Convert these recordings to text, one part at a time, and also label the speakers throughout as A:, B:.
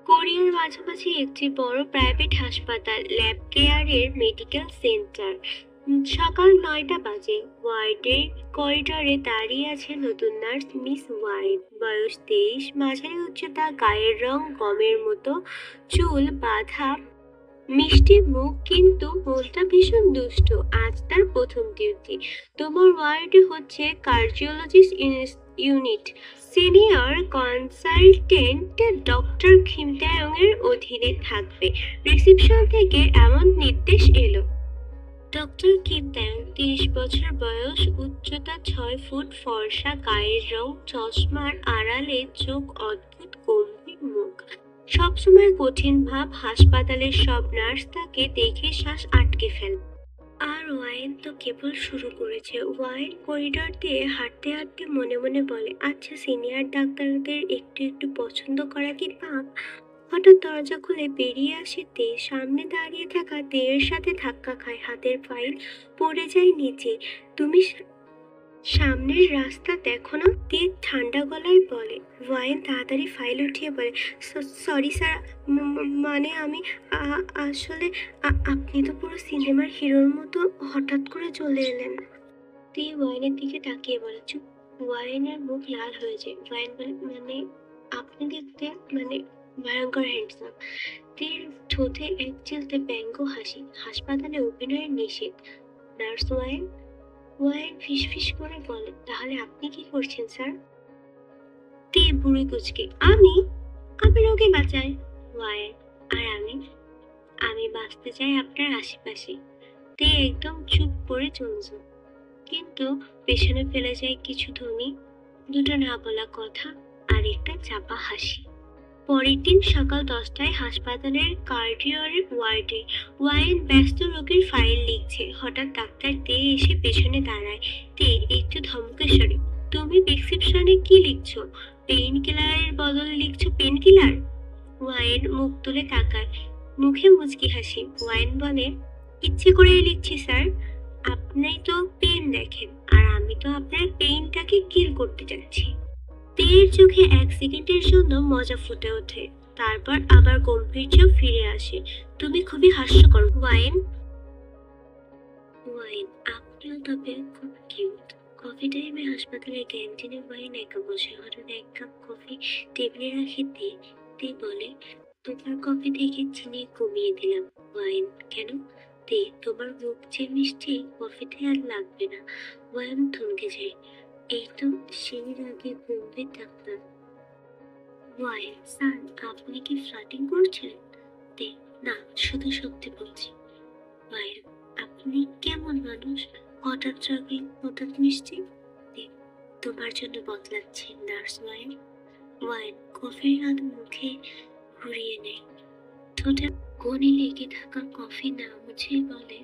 A: কোরিয়ার মাঝামাঝি একটি বড় প্রাইভেট হাসপাতাল, ল্যাব কেয়ারের মেডিকেল সেন্টার। সকাল 9টা বাজে। ওয়ার্ডের করিডোরে দাঁড়িয়ে আছে নতুন নার্স মিস ওয়াইন। বয়স 23, মাঝারি উচ্চতা, গায়ের রং গমের মতো, চুল বাঁধা, মিষ্টি মুখ, কিন্তু মনটা ভীষণ দুষ্ট। আজ তার প্রথম ডিউটি। তোমার ওয়ার্ডে হচ্ছে cardiologist unit. Senior consultant doctor Khim Tayong এর অধীনে থাকবে। রিসেপশন থেকে এমন নির্দেশ এলো। ডক্টর কিম তায়ং, 30 বছর বয়স, উচ্চতা 6 ফুট, ফর্সা গায়ের রং, চশমার আড়ালে চোখ, অদ্ভুত গম্ভীর মুখ, সবসময় কঠিন ভাব। হাসপাতালের সব নার্স তাকে দেখে শ্বাস আটকে ফেলে। আর ওয়াইন তো কেবল শুরু করেছে। ওয়াইন করিডোর দিয়ে হাঁটতে হাঁটতে মনে মনে বলে, আচ্ছা, সিনিয়র ডাক্তারদের একটু একটু পছন্দ করা কি পাপ? হঠাৎ দরজা খুলে বেরিয়ে আসে তে। সামনে দাঁড়িয়ে থাকা তেয়ের সাথে ধাক্কা খায়, হাতের ফাইল পড়ে যায় নিচে। তুমি সামনের রাস্তা দেখো না? তে ঠান্ডা গলায় বলে। ওয়াইন তাড়াতাড়ি ফাইল উঠিয়ে বলে, সরি স্যার, মানে আমি আসলে আপনি তো পুরো সিনেমার হিরোর মতো হঠাৎ করে চলে এলেন। তে ওয়াইনের দিকে তাকিয়ে বলে, চুপ। ওয়াইনের মুখ লাল হয়ে যায়। ওয়াইন বলে, মানে আপনি দেখতে মানে ভয়ঙ্কর হ্যান্ডসাম। তীর ঠোঁটে এক চিলতে ব্যঙ্গ হাসি। হাসপাতালে অভিনয়ের নিষেধ। Nurse wine. ওয়াইন ফিসফিস করে বলে, তাহলে আপনি কি করছেন স্যার? তে বুড়ি কুচকে, আমি রোগী বাঁচাই। ওয়াইন, আর আমি বাঁচতে চাই আপনার আশেপাশে। তে একদম চুপ করে চলছে, কিন্তু পেছনে ফেলে যায় কিছু ধ্বনি, দুটো না বলা কথা, আর একটা চাপা হাসি। পরের দিন সকাল 10টায় হাসপাতালের কার্ডিওর ওয়ার্ডে ওয়াইন ব্যস্ত রোগীর ফাইল লিখছে। হঠাৎ ডাক্তার তে এসে পেছনে দাঁড়ায়। তে একটু ধমকে সরে, তুমি প্রেসক্রিপশনে কি লিখছো? পেইন কিলারের বদলে লিখছো পেন কিলার? ওয়াইন মুখ তুলে তাকায়, মুখে মুচকি হাসি। ওয়াইন বলে, ইচ্ছে করেই লিখছি স্যার, আপনি তো পেন দেখেন, আর আমি তো আপনার পেইনটাকে কিল করতে চাচ্ছি। তেয়ের চোখে 1 সেকেন্ডের জন্য মজা ফুটে ওঠে, তারপর আবার গম্ভীর্য ফিরে আসে। তুমি খুবই হাস্যকর ওয়াইন। ওয়াইন, আপনিও তবে খুব কিউট। কফি টাইমে হাসপাতালের ক্যান্টিনে ওয়াইন একা বসে। হঠাৎ এক কাপ কফি টেবিলে রাখে তে। তে বলে, তোমার কফি থেকে চিনি কমিয়ে দিলাম। ওয়াইন, কেন? তে, তোমার মুখ যে মিষ্টি, কফিতে আর লাগবে না। ওয়াইন থমকে যায়। এই তো সেই আগে গম্ভীর ডাক্তার। ওয়াইন, স্যার, আপনি কি ফ্লার্টিং করছেন? তে, না, শুধু সত্যি বলছি। ওয়াইন, আপনি কেমন মানুষ? হঠাৎ রাগী, হঠাৎ মিষ্টি। তে, তোমার জন্য বদলাচ্ছি নার্স ওয়াইন। ওয়াইন কফির হাত মুখে ঘুরিয়ে নেয়, ঠোঁটে কোণে লেগে থাকা কফি না মুছে বলে,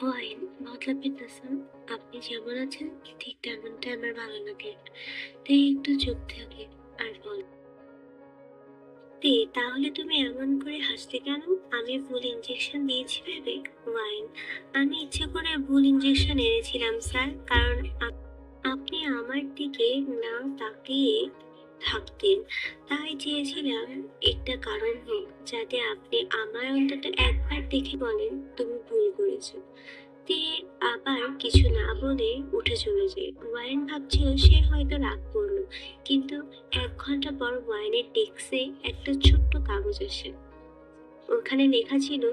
A: ওয়াইন, বদলাবেন না স্যার, আপনি যেমন আছেন ঠিক তেমনটা আমার ভালো লাগে। তে একটু চুপ থাকে আর বল, তে, তাহলে তুমি এমন করে হাসতে কেন? আমি ভুল ইঞ্জেকশন দিয়েছি ভেবে? ওয়াইন, আমি ইচ্ছে করে ভুল ইঞ্জেকশন এনেছিলাম স্যার, কারণ আপনি আমার দিকে না তাকিয়ে থাকতেন, তাই চেয়েছিলাম একটা কারণ হোক, যাতে আপনি আমায় অন্তত একবার দেখে বলেন তুমি ভুল করেছো। তে আবার কিছু না বলে উঠে চলে যায়। ওয়াইন ভাবছিল সে হয়তো রাগ করলো, কিন্তু 1 ঘন্টা পর ওয়াইনের ডেস্কে একটা ছোট্ট কাগজ আসে। ওখানে লেখা ছিল,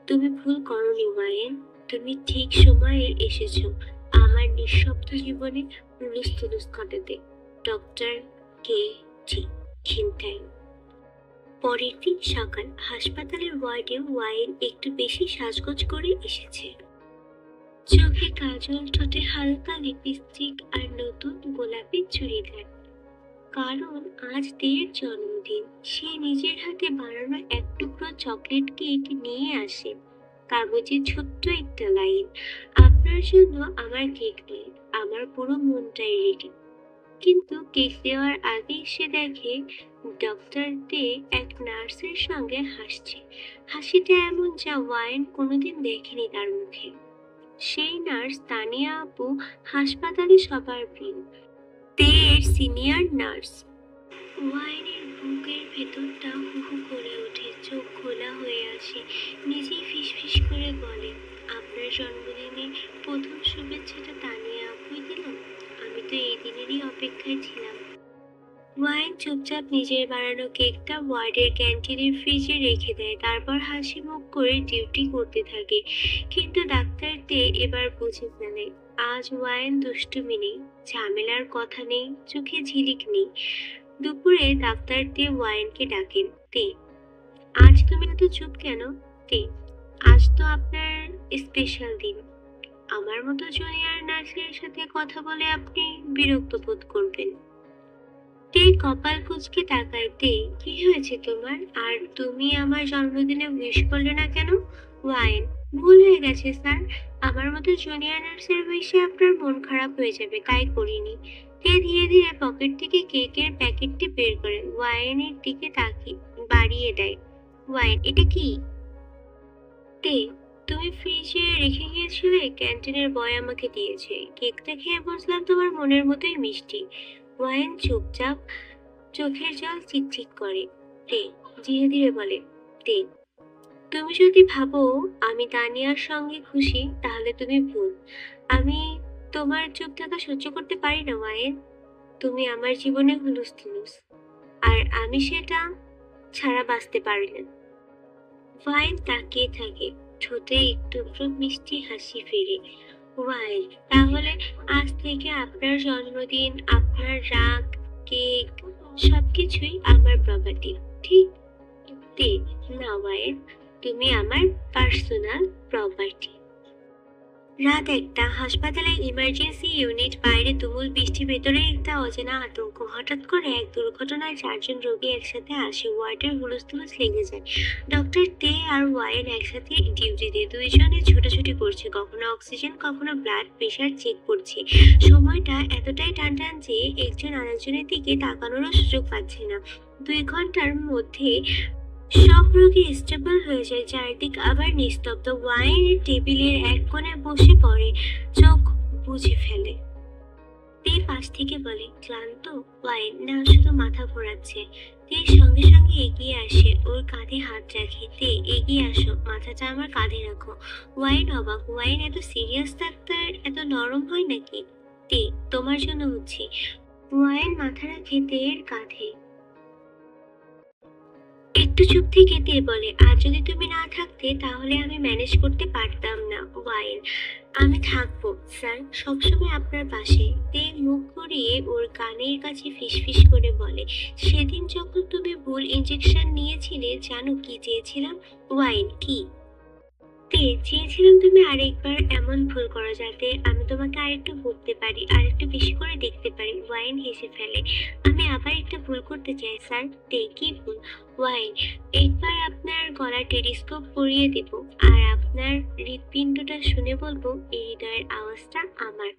A: তুমি ভুল করনি ওয়াইন, তুমি ঠিক সময়ে এসেছো আমার নিঃশব্দ জীবনে হুলুস তুলুস ঘটাতে। ডক্টর কে জি খিনটাই। পরের দিন সকাল, হাসপাতালের ওয়ার্ডে ওয়াইন একটু বেশি সাজগোজ করে এসেছে। চোখে কাজল, ঠোঁটে হালকা লিপস্টিক, আর নতুন গোলাপি চুড়িদার। কারণ আজ তের জন্মদিন। সে নিজের হাতে বানানো এক টুকরো চকলেট কেক নিয়ে আসে। কাগজে ছোট্ট একটা লাইন, আপনার জন্য আমার কেক নেই, আমার পুরো মনটাই রেডি। কিন্তু কেক দেওয়ার আগে সে দেখে ডক্টর দে এক নার্সের সঙ্গে হাসছে। হাসিটা এমন যা ওয়াইন কোনোদিন দেখেনি তার মুখে। সেই নার্স তানিয়া আপু, হাসপাতালে সবার প্রিয়, তের সিনিয়র নার্স। ওয়াইনের বুকের ভেতরটা হু হু করে ওঠে, চোখ খোলা হয়ে আসে, নিজেই ফিসফিস করে বলে, আপনার জন্মদিনে প্রথম শুভেচ্ছাটা তানিয়া আপুই দিল। আমি তো এই দিনেরই অপেক্ষায় ছিলাম। ওয়াইন চুপচাপ নিজের বানানো কেকটা ওয়ার্ডের ক্যান্টিনের ফ্রিজে রেখে দেয়, তারপর হাসি মুখ করে ডিউটি করতে থাকে। কিন্তু ডাক্তার তে এবার বুঝে ফেলে, আজ ওয়াইন দুষ্টুমি নেই, ঝামেলার কথা নেই, চোখে ঝিলিক নেই। দুপুরে ডাক্তার তে ওয়াইনকে ডাকেন। তে, আজ তুমি এত চুপ কেন? তে, আজ তো আপনার স্পেশাল দিন। আমার মতো জুনিয়র নার্সের সাথে কথা বলে আপনি বিরক্ত বোধ করবেন। তে কপাল কুঁচকে তাকায়। তে, কি হয়েছে তোমার? আর তুমি আমার জন্মদিনে উইশ করলে না কেন? ওয়াইন, ভুল হয়ে গেছে স্যার, আমার মতো জুনিয়র নার্সের উইশে আপনার মন খারাপ হয়ে যাবে, তাই করিনি। তে ধীরে ধীরে পকেট থেকে কেকের প্যাকেটটি বের করে ওয়াইনের দিকে তাকিয়ে বাড়িয়ে দেয়। ওয়াইন, এটা কি? তে, তুমি ফ্রিজে রেখে গিয়েছিলে, ক্যান্টিনের বয় আমাকে দিয়েছে, কেকটা খেয়ে বুঝলাম তোমার মনের মতোই মিষ্টি। ওয়াইন চুপচাপ, চোখের জল চিকচিক করে। তে ধীরে ধীরে বলে, তে, তুমি যদি ভাবো আমি তানিয়ার সঙ্গে খুশি, তাহলে তুমি ভুল। আমি তোমার চুপ থাকা সহ্য করতে পারি না ওয়াইন। তুমি আমার জীবনে হুলুস, আর আমি সেটা ছাড়া বাঁচতে পারি না। ওয়াইন তাকিয়ে থাকে, ঠোঁটে একটু একটু মিষ্টি হাসি ফেরে। ওয়াইন, তাহলে আজ থেকে আপনার জন্মদিন, আপনার রাগ, কেক, সবকিছুই আমার প্রপার্টি, ঠিক? তে, না ওয়াইন, তুমি আমার পার্সোনাল প্রপার্টি। রাত 1টা, হাসপাতালে ইমার্জেন্সি ইউনিট, বাইরে তুমুল বৃষ্টি, ভেতরে একটা অচেনা আতঙ্ক। হঠাৎ করে এক দুর্ঘটনায় 4জন রোগী একসাথে আসে, ওয়ার্ডের হুলস্থুলুস লেগে যায়। ডক্টর তে আর ওয়াইন একসাথে ডিউটিতে, দুইজনে ছোটাছুটি করছে, কখনো অক্সিজেন, কখনো ব্লাড প্রেশার চেক করছে। সময়টা এতটাই টানটান যে একজন আরেকজনের দিকে তাকানোরও সুযোগ পাচ্ছে না। 2 ঘন্টার মধ্যে সব রোগী স্টেবল হয়ে যায়, চারদিক আবার নিস্তব্ধ। ওয়াইন টেবিলের এক কোণে বসে পড়ে, চোখ বুজে ফেলে। তে পাশ থেকে বলে, ক্লান্ত? ওয়াইন, না, শুধু মাথা ঘোরাচ্ছে। তে সঙ্গে সঙ্গে এগিয়ে আসে, ওর কাঁধে হাত রাখে। তে, এগিয়ে আসো, মাথাটা আমার কাঁধে রাখো। ওয়াইন অবাক, ওয়াইন এত সিরিয়াস ডাক্তার এত নরম হয় নাকি? তে, তোমার জন্য হচ্ছে। ওয়াইন মাথা রাখে তের কাঁধে। একটু চুপ থেকে তে বলে, আর যদি তুমি না থাকতে তাহলে আমি ম্যানেজ করতে পারতাম না। ওয়াইন, আমি থাকবো স্যার, সবসময় আপনার পাশে। তে মুখ ঘুরিয়ে ওর কানের কাছে ফিসফিস করে বলে, সেদিন যখন তুমি ভুল ইঞ্জেকশন নিয়েছিলে, জানো কি চেয়েছিলাম? ওয়াইন, কি? তে, চেয়েছিলাম তুমি আরেকবার এমন ভুল করো যাতে আমি তোমাকে আরেকটু বুঝতে পারি, আরেকটু বেশি করে দেখতে পারি। ওয়াইন হেসে ফেলে, আমি আবার একটা ভুল করতে চাই স্যার। তে, কি ভুল? ওয়াইন, একবার আপনার গলা টেলিস্কোপ পরিয়ে দেব, আর আপনার হৃৎপিণ্ডটা শুনে বলবো এই হৃদয়ের আওয়াজটা আমার।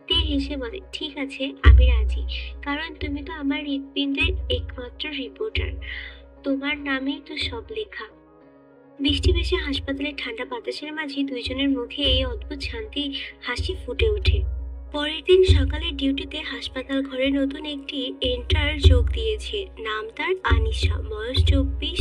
A: তে হেসে বলে, ঠিক আছে, আমি রাজি, কারণ তুমি তো আমার হৃৎপিণ্ডের একমাত্র রিপোর্টার, তোমার নামেই তো সব লেখা। বৃষ্টি ভেসে হাসপাতালের ঠান্ডা বাতাসের মাঝে দুইজনের মুখে এই অদ্ভুত শান্তি হাসি ফুটে ওঠে। পরের দিন সকালে ডিউটিতে হাসপাতাল ঘরে নতুন একটি এন্টার যোগ দিয়েছে। নাম তার আনিশা, বয়স 24,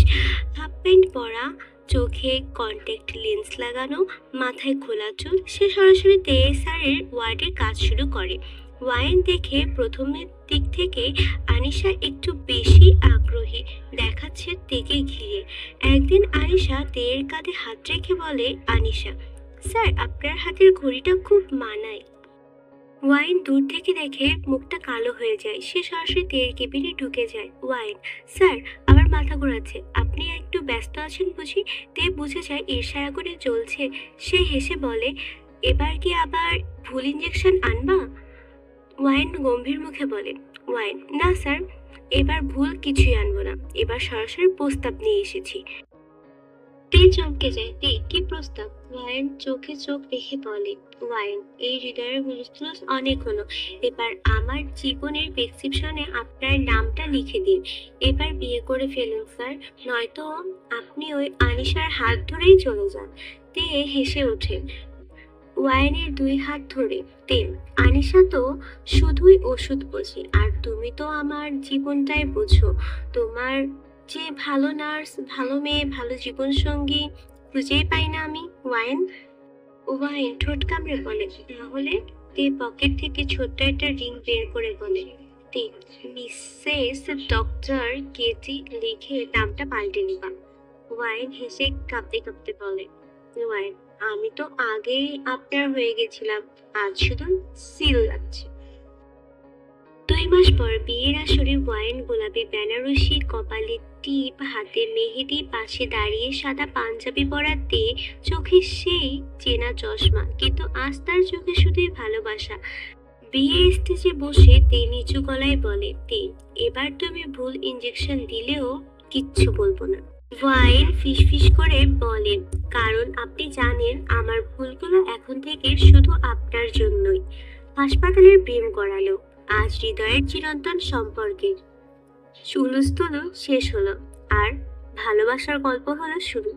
A: হাফ প্যান্ট পরা, চোখে কন্ট্যাক্ট লেন্স লাগানো, মাথায় খোলা চুল। সে সরাসরি তেএসআরের ওয়ার্ডে কাজ শুরু করে। ওয়াইন দেখে প্রথমের দিক থেকে আনিশা একটু বেশি আগ্রহী দেখাচ্ছে তেকে ঘিরে। একদিন আনিশা তের কাঁধে হাত রেখে বলে, আনিশা স্যার, আপনার হাতের ঘড়িটা খুব মানায়। ওয়াইন দূর থেকে দেখে মুখটা কালো হয়ে যায়, সে সরাসরি তের কেবিনে ঢুকে যায়। ওয়াইন, স্যার, আমার মাথা ঘোরাচ্ছে, আপনি একটু ব্যস্ত আছেন বুঝি? তে বুঝে যায় ঈর্ষার আগুনে জ্বলছে, সে হেসে বলে, এবার কি আবার ভুল ইঞ্জেকশন আনবা? ওয়াইন গম্ভীর মুখে বলে, ওয়াইন, না স্যার, এবার ভুল কিছুই আনবো না, এবার সরাসরি প্রস্তাব নিয়ে এসেছি। তে চমকে যায়, তে, কি প্রস্তাব? ওয়াইন চোখে চোখ রেখে বলে, ওয়াইন, এই হৃদয়ের হুলস্থুলস অনেক হলো, এবার আমার জীবনের প্রেসক্রিপশনে আপনার নামটা লিখে দিন। এবার বিয়ে করে ফেলুন স্যার, নয়তো আপনি ওই আনিশার হাত ধরেই চলে যান। তে হেসে ওঠে, ওয়াইনের 2 হাত ধরে। তেল, আনিশা তো শুধুই ওষুধ বোঝে, আর তুমি তো আমার জীবনটাই বোঝো। তোমার যে ভালো নার্স, ভালো মেয়ে, ভালো জীবনসঙ্গী খুঁজেই পাই না আমি। ওয়াইন ওয়াইন ঠোঁট কামড়ে বলে, তাহলে? তে পকেট থেকে ছোট্ট একটা রিং বের করে বলে, তে মিসেস ডক্টর কেটি লিখে নামটা পাল্টে নিবা। ওয়াইন হেসে কাঁপতে কাঁপতে বলে, ওয়াইন, আমি তো আগেই আপনার হয়ে গেছিলাম, আজ শুধু সিল লাগছে। 2 মাস পর বিয়ের আসরে ওয়াইন গোলাপি বেনারসি কপালে টিপ, হাতে মেহেদি, পাশে দাঁড়িয়ে সাদা পাঞ্জাবি পরাতে, চোখে সেই চেনা চশমা, কিন্তু আজ তার চোখে শুধুই ভালোবাসা। বিয়ে স্টেজে বসে তে নিচু গলায় বলে, তে এবার তুমি ভুল ইঞ্জেকশন দিলেও কিচ্ছু বলবো না। ওয়াইন ফিসফিস করে বলেন, কারণ আপনি জানেন আমার ভুলগুলো এখন থেকে শুধু আপনার জন্যই। হাসপাতালের প্রেম করালো, আজ হৃদয়ের চিরন্তন সম্পর্কের হুলস্থুল শেষ হলো, আর ভালোবাসার গল্প হলো শুরু।